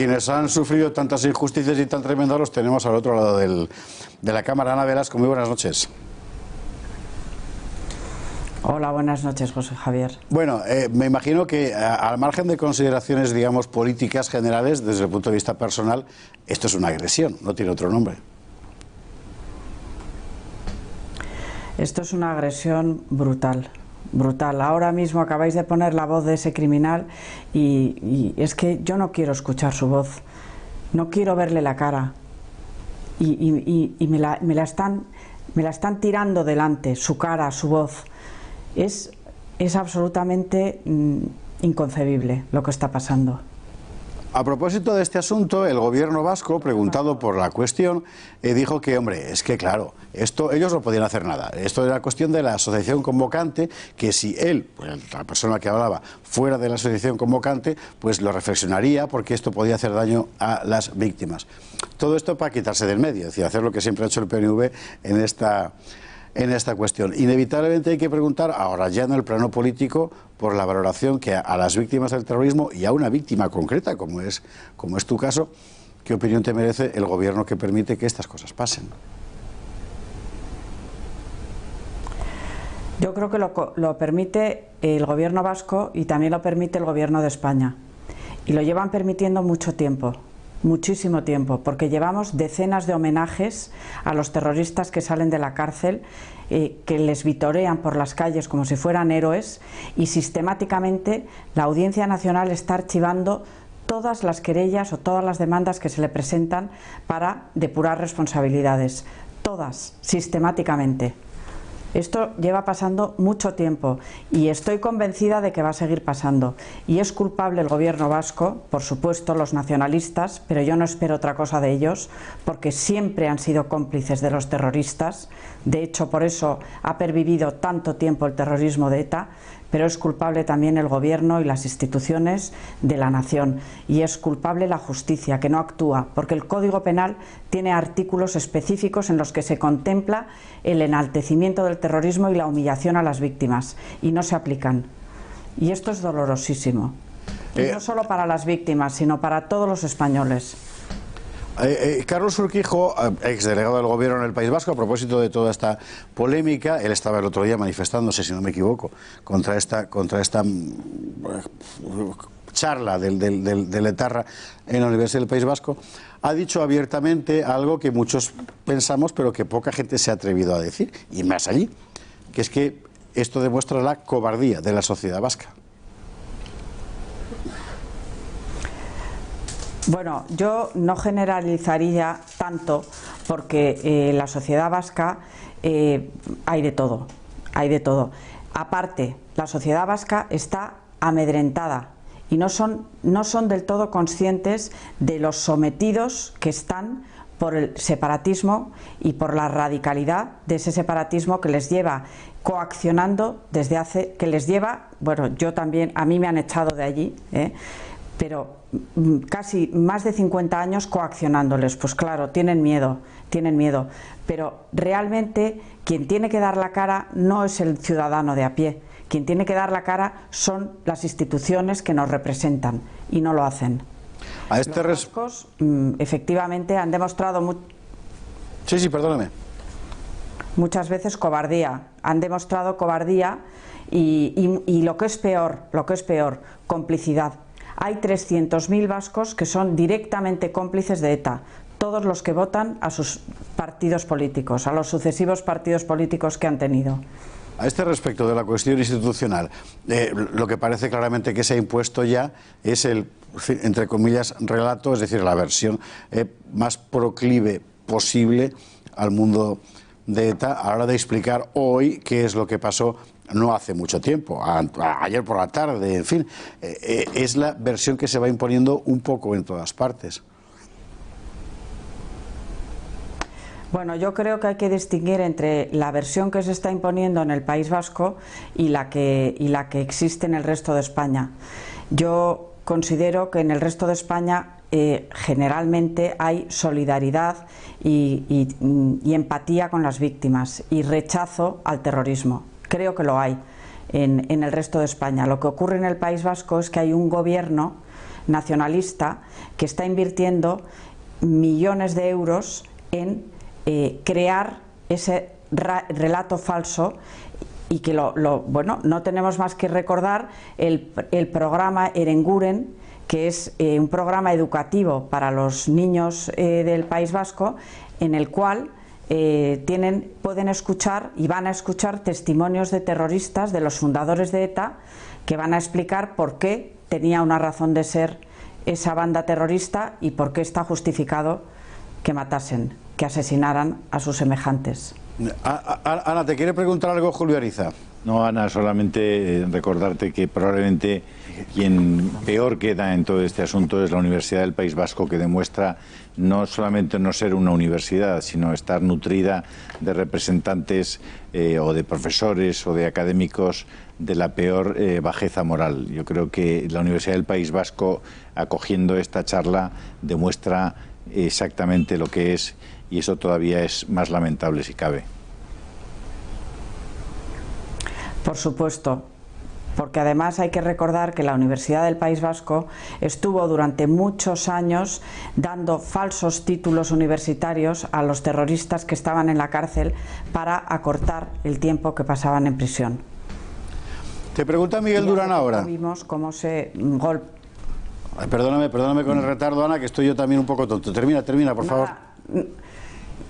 Quienes han sufrido tantas injusticias y tan tremendas los tenemos al otro lado de la cámara. Ana Velasco, muy buenas noches. Hola, buenas noches, José Javier. Bueno, me imagino que al margen de consideraciones, digamos, políticas generales, desde el punto de vista personal, esto es una agresión, no tiene otro nombre. Esto es una agresión brutal, brutal. Ahora mismo acabáis de poner la voz de ese criminal y es que yo no quiero escuchar su voz, no quiero verle la cara y me la están tirando delante, su cara, su voz. Es absolutamente inconcebible lo que está pasando. A propósito de este asunto, el gobierno vasco, preguntado por la cuestión, dijo que, hombre, es que claro, esto ellos no podían hacer nada. Esto era cuestión de la asociación convocante, que si él, pues, la persona que hablaba, fuera de la asociación convocante, pues lo reflexionaría porque esto podía hacer daño a las víctimas. Todo esto para quitarse del medio, es decir, hacer lo que siempre ha hecho el PNV en esta cuestión. Inevitablemente hay que preguntar, ahora ya en el plano político, por la valoración que a las víctimas del terrorismo y a una víctima concreta, como es tu caso, ¿qué opinión te merece el gobierno que permite que estas cosas pasen? Yo creo que lo permite el gobierno vasco y también lo permite el gobierno de España. Y lo llevan permitiendo mucho tiempo. Muchísimo tiempo, porque llevamos decenas de homenajes a los terroristas que salen de la cárcel, que les vitorean por las calles como si fueran héroes, y sistemáticamente la Audiencia Nacional está archivando todas las querellas o todas las demandas que se le presentan para depurar responsabilidades, todas, sistemáticamente. Esto lleva pasando mucho tiempo y estoy convencida de que va a seguir pasando. Y es culpable el gobierno vasco, por supuesto los nacionalistas, pero yo no espero otra cosa de ellos, porque siempre han sido cómplices de los terroristas. De hecho, por eso ha pervivido tanto tiempo el terrorismo de ETA, pero es culpable también el gobierno y las instituciones de la nación. Y es culpable la justicia, que no actúa, porque el Código Penal tiene artículos específicos en los que se contempla el enaltecimiento del terrorismo y la humillación a las víctimas, y no se aplican. Y esto es dolorosísimo. Y no solo para las víctimas, sino para todos los españoles. Carlos Urquijo, exdelegado del gobierno en el País Vasco, a propósito de toda esta polémica, él estaba el otro día manifestándose, si no me equivoco, contra esta charla del etarra en la Universidad del País Vasco, ha dicho abiertamente algo que muchos pensamos, pero que poca gente se ha atrevido a decir, y más allí, que es que esto demuestra la cobardía de la sociedad vasca. Bueno, yo no generalizaría tanto porque la sociedad vasca hay de todo, hay de todo. Aparte, la sociedad vasca está amedrentada y no son del todo conscientes de los sometidos que están por el separatismo y por la radicalidad de ese separatismo que les lleva coaccionando desde hace, que les lleva, bueno, yo también, a mí me han echado de allí, pero casi más de 50 años coaccionándoles. Pues claro, tienen miedo, pero realmente quien tiene que dar la cara no es el ciudadano de a pie, quien tiene que dar la cara son las instituciones que nos representan y no lo hacen. Los vascos efectivamente han demostrado perdóname. Muchas veces cobardía, han demostrado cobardía y lo que es peor, complicidad. Hay 300.000 vascos que son directamente cómplices de ETA, todos los que votan a sus partidos políticos, a los sucesivos partidos políticos que han tenido. A este respecto de la cuestión institucional, lo que parece claramente que se ha impuesto ya es el, entre comillas, relato, es decir, la versión más proclive posible al mundo de ETA a la hora de explicar hoy qué es lo que pasó no hace mucho tiempo, ayer por la tarde, en fin, es la versión que se va imponiendo un poco en todas partes. Bueno, yo creo que hay que distinguir entre la versión que se está imponiendo en el País Vasco y la que existe en el resto de España. Yo considero que en el resto de España generalmente hay solidaridad y empatía con las víctimas y rechazo al terrorismo. Creo que lo hay en el resto de España. Lo que ocurre en el País Vasco es que hay un gobierno nacionalista que está invirtiendo millones de euros en crear ese relato falso, y que bueno, no tenemos más que recordar el programa Erenguren, que es un programa educativo para los niños del País Vasco, en el cual pueden escuchar y van a escuchar testimonios de terroristas, de los fundadores de ETA, que van a explicar por qué tenía una razón de ser esa banda terrorista y por qué está justificado que matasen, que asesinaran a sus semejantes. Ana, ¿te quiere preguntar algo Julio Ariza? No, Ana, solamente recordarte que probablemente quien peor queda en todo este asunto es la Universidad del País Vasco, que demuestra no solamente no ser una universidad, sino estar nutrida de representantes o de profesores o de académicos de la peor bajeza moral. Yo creo que la Universidad del País Vasco, acogiendo esta charla, demuestra exactamente lo que es, y eso todavía es más lamentable si cabe. Por supuesto, porque además hay que recordar que la Universidad del País Vasco estuvo durante muchos años dando falsos títulos universitarios a los terroristas que estaban en la cárcel para acortar el tiempo que pasaban en prisión. Te pregunta Miguel Durán ahora. Vimos cómo se Perdóname con el retardo, Ana, que estoy yo también un poco tonto. Termina, por favor.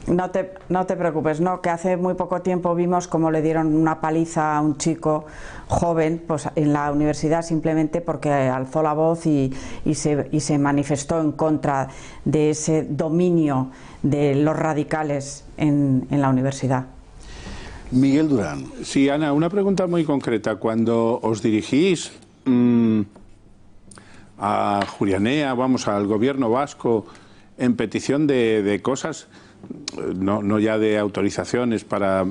No te preocupes, no, que hace muy poco tiempo vimos cómo le dieron una paliza a un chico joven, pues en la universidad, simplemente porque alzó la voz y se manifestó en contra de ese dominio de los radicales en la universidad. Miguel Durán. Sí, Ana, una pregunta muy concreta. Cuando os dirigís a Julianea, al gobierno vasco, en petición de cosas, no ya de autorizaciones para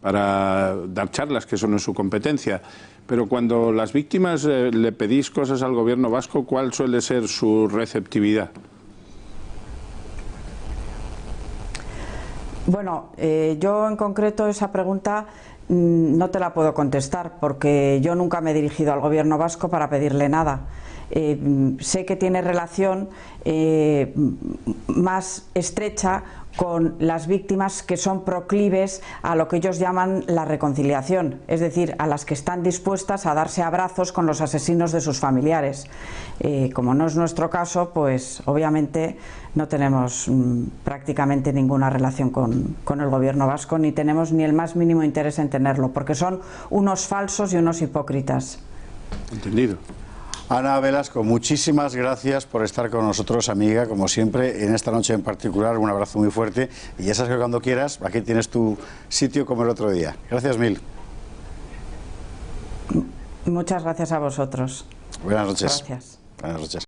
dar charlas, que eso no es su competencia, pero cuando las víctimas le pedís cosas al gobierno vasco, ¿cuál suele ser su receptividad? Bueno, yo en concreto esa pregunta no te la puedo contestar, porque yo nunca me he dirigido al gobierno vasco para pedirle nada. Sé que tiene relación más estrecha con las víctimas que son proclives a lo que ellos llaman la reconciliación, es decir, a las que están dispuestas a darse abrazos con los asesinos de sus familiares. Como no es nuestro caso, pues obviamente no tenemos prácticamente ninguna relación con el gobierno vasco, ni tenemos ni el más mínimo interés en tenerlo, porque son unos falsos y unos hipócritas. Entendido. Ana Velasco, muchísimas gracias por estar con nosotros, amiga, como siempre, en esta noche en particular. Un abrazo muy fuerte, y ya sabes que cuando quieras, aquí tienes tu sitio como el otro día. Gracias mil. Muchas gracias a vosotros. Buenas noches. Gracias. Buenas noches.